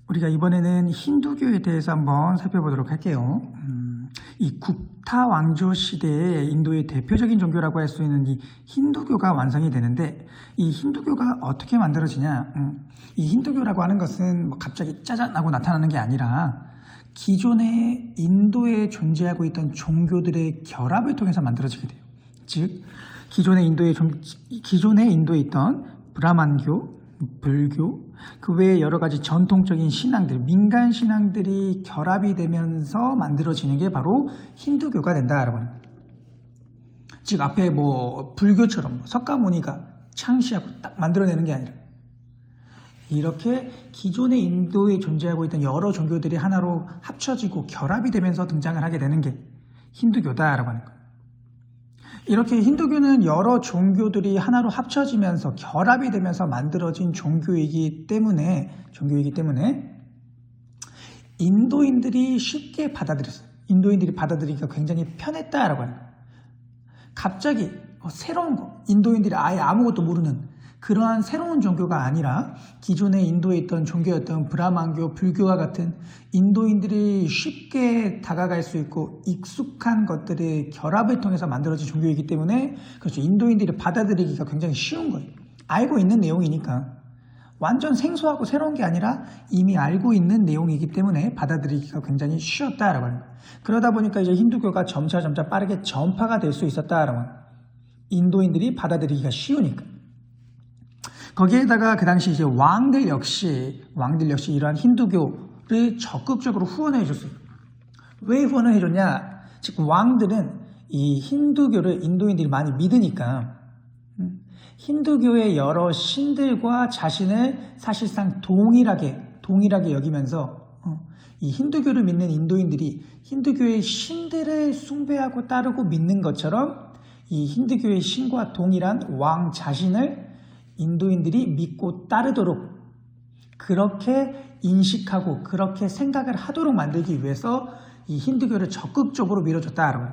우리가 이번에는 힌두교에 대해서 한번 살펴보도록 할게요. 이 굽타 왕조 시대에 인도의 대표적인 종교라고 할 수 있는 이 힌두교가 완성이 되는데, 이 힌두교가 어떻게 만들어지냐? 이 힌두교라고 하는 것은 뭐 갑자기 짜잔 하고 나타나는 게 아니라 기존의 인도에 존재하고 있던 종교들의 결합을 통해서 만들어지게 돼요. 즉, 기존의 인도에 있던 브라만교, 불교, 그 외에 여러 가지 전통적인 신앙들, 민간 신앙들이 결합이 되면서 만들어지는 게 바로 힌두교가 된다라고 합니다. 즉 앞에 불교처럼 석가모니가 창시하고 딱 만들어내는 게 아니라 이렇게 기존의 인도에 존재하고 있던 여러 종교들이 하나로 합쳐지고 결합이 되면서 등장을 하게 되는 게 힌두교다라고 하는 거예요. 이렇게 힌두교는 여러 종교들이 하나로 합쳐지면서 결합이 되면서 만들어진 종교이기 때문에 인도인들이 쉽게 받아들였어요. 인도인들이 받아들이기가 굉장히 편했다라고 하는 거예요. 갑자기 새로운 거, 인도인들이 아예 아무것도 모르는 그러한 새로운 종교가 아니라 기존에 인도에 있던 종교였던 브라만교, 불교와 같은 인도인들이 쉽게 다가갈 수 있고 익숙한 것들의 결합을 통해서 만들어진 종교이기 때문에 그렇죠. 인도인들이 받아들이기가 굉장히 쉬운 거예요. 알고 있는 내용이니까. 완전 생소하고 새로운 게 아니라 이미 알고 있는 내용이기 때문에 받아들이기가 굉장히 쉬웠다라고 하는 거예요. 그러다 보니까 이제 힌두교가 점차 빠르게 전파가 될 수 있었다라고 하는 거예요. 인도인들이 받아들이기가 쉬우니까. 거기에다가 그 당시 이제 왕들 역시 이러한 힌두교를 적극적으로 후원해 줬어요. 왜 후원을 해줬냐? 즉 왕들은 이 힌두교를 인도인들이 많이 믿으니까 힌두교의 여러 신들과 자신을 사실상 동일하게 여기면서 이 힌두교를 믿는 인도인들이 힌두교의 신들을 숭배하고 따르고 믿는 것처럼 이 힌두교의 신과 동일한 왕 자신을 인도인들이 믿고 따르도록 그렇게 인식하고 그렇게 생각을 하도록 만들기 위해서 이 힌두교를 적극적으로 밀어줬다라고.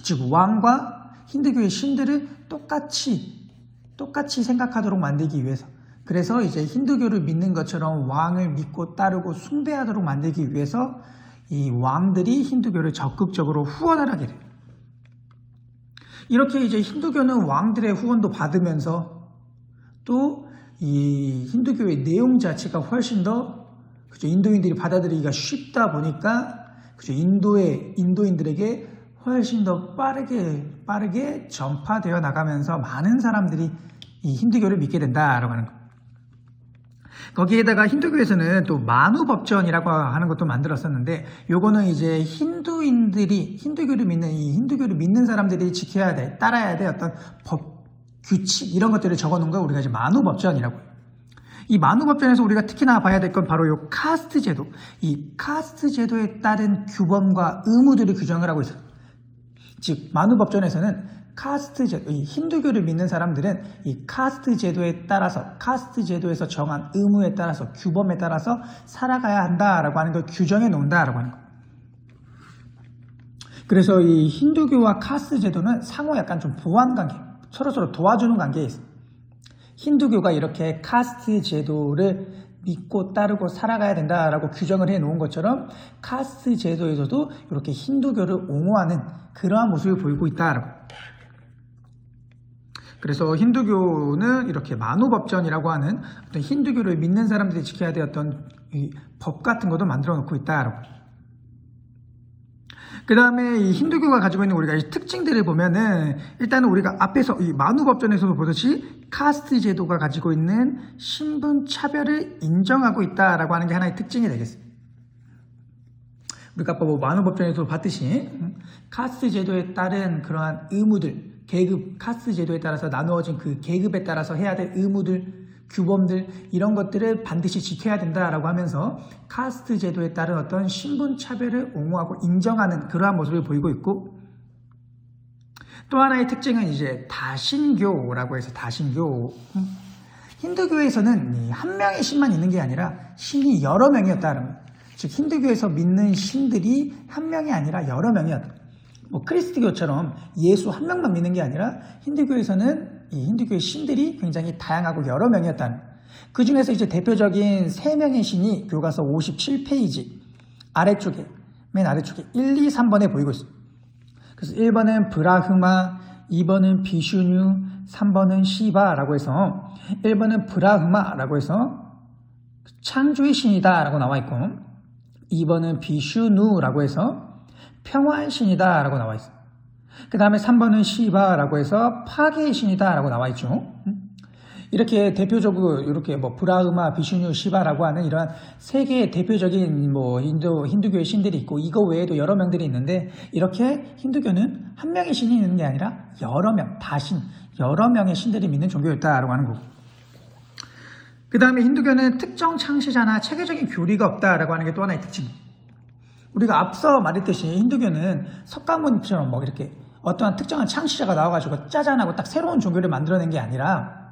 즉 왕과 힌두교의 신들을 똑같이 생각하도록 만들기 위해서, 그래서 이제 힌두교를 믿는 것처럼 왕을 믿고 따르고 숭배하도록 만들기 위해서 이 왕들이 힌두교를 적극적으로 후원을 하게 돼요. 이렇게 이제 힌두교는 왕들의 후원도 받으면서 또 이 힌두교의 내용 자체가 훨씬 더 인도인들이 받아들이기가 쉽다 보니까 인도인들에게 훨씬 더 빠르게 전파되어 나가면서 많은 사람들이 이 힌두교를 믿게 된다라고 하는 거예요. 거기에다가 힌두교에서는 또 만우법전이라고 하는 것도 만들었었는데, 요거는 이제 힌두교를 믿는 사람들이 지켜야 돼, 따라야 돼 어떤 법, 규칙 이런 것들을 적어놓은 걸 우리가 이제 만우법전이라고 해요. 이 만우법전에서 우리가 특히나 봐야 될 건 바로 요 카스트 제도, 이 카스트 제도에 따른 규범과 의무들을 규정을 하고 있어요. 즉 만우법전에서는 카스트 제도, 이 힌두교를 믿는 사람들은 이 카스트 제도에 따라서, 카스트 제도에서 정한 의무에 따라서, 규범에 따라서 살아가야 한다라고 하는 걸 규정해 놓는다라고 하는 거예요. 그래서 이 힌두교와 카스트 제도는 상호 약간 좀 보완 관계, 서로 도와주는 관계에 있어요. 힌두교가 이렇게 카스트 제도를 믿고 따르고 살아가야 된다라고 규정을 해 놓은 것처럼 카스트 제도에서도 이렇게 힌두교를 옹호하는 그러한 모습을 보이고 있다라고. 그래서 힌두교는 이렇게 만우법전이라고 하는 어떤 힌두교를 믿는 사람들이 지켜야 될 어떤 법 같은 것도 만들어 놓고 있다라고. 그 다음에 이 힌두교가 가지고 있는 우리가 이 특징들을 보면은, 일단은 우리가 앞에서 이 만우법전에서도 보듯이 카스트 제도가 가지고 있는 신분 차별을 인정하고 있다라고 하는 게 하나의 특징이 되겠습니다. 우리가 아까 만우법전에서 봤듯이 카스트 제도에 따른 그러한 의무들, 계급, 카스트 제도에 따라서 나누어진 그 계급에 따라서 해야 될 의무들, 규범들 이런 것들을 반드시 지켜야 된다라고 하면서 카스트 제도에 따른 어떤 신분 차별을 옹호하고 인정하는 그러한 모습을 보이고 있고, 또 하나의 특징은 이제 다신교라고 해서 다신교. 힌두교에서는 한 명의 신만 있는 게 아니라 신이 여러 명이었다는 거예요. 즉 힌두교에서 믿는 신들이 한 명이 아니라 여러 명이었다. 크리스트교처럼 예수 한 명만 믿는 게 아니라 힌두교에서는 이 힌두교의 신들이 굉장히 다양하고 여러 명이었다는, 그 중에서 이제 대표적인 3명의 신이 교과서 57페이지 아래쪽에, 맨 아래쪽에 1, 2, 3번에 보이고 있습니다. 그래서 1번은 브라흐마, 2번은 비슈뉴, 3번은 시바라고 해서 1번은 브라흐마라고 해서 창조의 신이다 라고 나와 있고 2번은 비슈누라고 해서 평화의 신이다 라고 나와 있어요. 그 다음에 3번은 시바라고 해서 파괴의 신이다 라고 나와 있죠. 이렇게 대표적으로 이렇게 뭐 브라흐마, 비슈뉴, 시바라고 하는 이러한 세 개의 대표적인 뭐 힌두교의 신들이 있고 이거 외에도 여러 명들이 있는데 이렇게 힌두교는 한 명의 신이 있는 게 아니라 여러 명, 다신, 여러 명의 신들이 믿는 종교였다라고 하는 거고. 그 다음에 힌두교는 특정 창시자나 체계적인 교리가 없다라고 하는 게 또 하나의 특징. 우리가 앞서 말했듯이 힌두교는 석가모니처럼 뭐 이렇게 어떠한 특정한 창시자가 나와가지고 짜잔하고 딱 새로운 종교를 만들어낸 게 아니라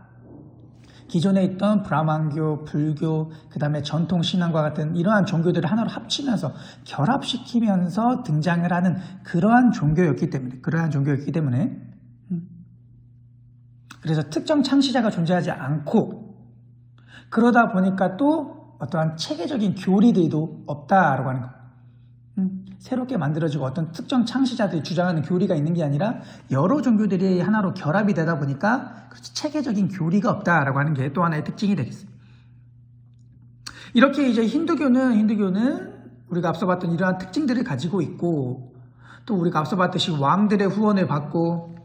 기존에 있던 브라만교, 불교, 그 다음에 전통신앙과 같은 이러한 종교들을 하나로 합치면서 결합시키면서 등장을 하는 그러한 종교였기 때문에 그래서 특정 창시자가 존재하지 않고 그러다 보니까 또 어떠한 체계적인 교리들도 없다라고 하는 거. 새롭게 만들어지고 어떤 특정 창시자들이 주장하는 교리가 있는 게 아니라 여러 종교들이 하나로 결합이 되다 보니까 체계적인 교리가 없다라고 하는 게 또 하나의 특징이 되겠습니다. 이렇게 이제 힌두교는 우리가 앞서 봤던 이러한 특징들을 가지고 있고 또 우리가 앞서 봤듯이 왕들의 후원을 받고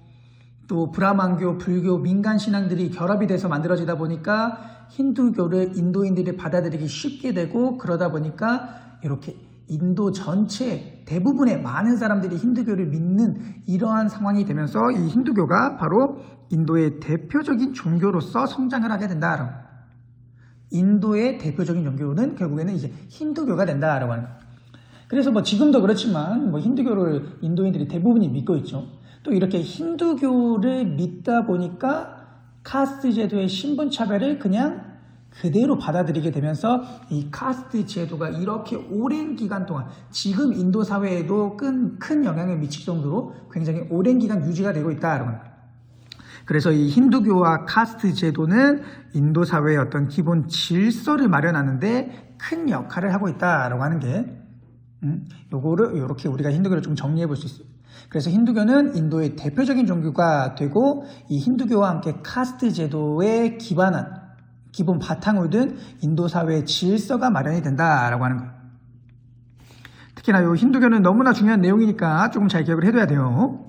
또 브라만교, 불교, 민간 신앙들이 결합이 돼서 만들어지다 보니까 힌두교를 인도인들이 받아들이기 쉽게 되고 그러다 보니까 이렇게 인도 전체 대부분의 많은 사람들이 힌두교를 믿는 이러한 상황이 되면서 이 힌두교가 바로 인도의 대표적인 종교로서 성장을 하게 된다. 인도의 대표적인 종교는 결국에는 이제 힌두교가 된다라고 하는 거예요. 그래서 뭐 지금도 그렇지만 뭐 힌두교를 인도인들이 대부분이 믿고 있죠. 또 이렇게 힌두교를 믿다 보니까 카스트 제도의 신분 차별을 그냥 그대로 받아들이게 되면서 이 카스트 제도가 이렇게 오랜 기간 동안 지금 인도 사회에도 큰 영향을 미칠 정도로 굉장히 오랜 기간 유지가 되고 있다라고 합니다. 그래서 이 힌두교와 카스트 제도는 인도 사회의 어떤 기본 질서를 마련하는데 큰 역할을 하고 있다라고 하는 게 요거를 이렇게 우리가 힌두교를 좀 정리해 볼 수 있어요. 그래서 힌두교는 인도의 대표적인 종교가 되고 이 힌두교와 함께 카스트 제도에 기본 바탕을 둔 인도 사회의 질서가 마련이 된다라고 하는 거예요. 특히나 이 힌두교는 너무나 중요한 내용이니까 조금 잘 기억을 해둬야 돼요.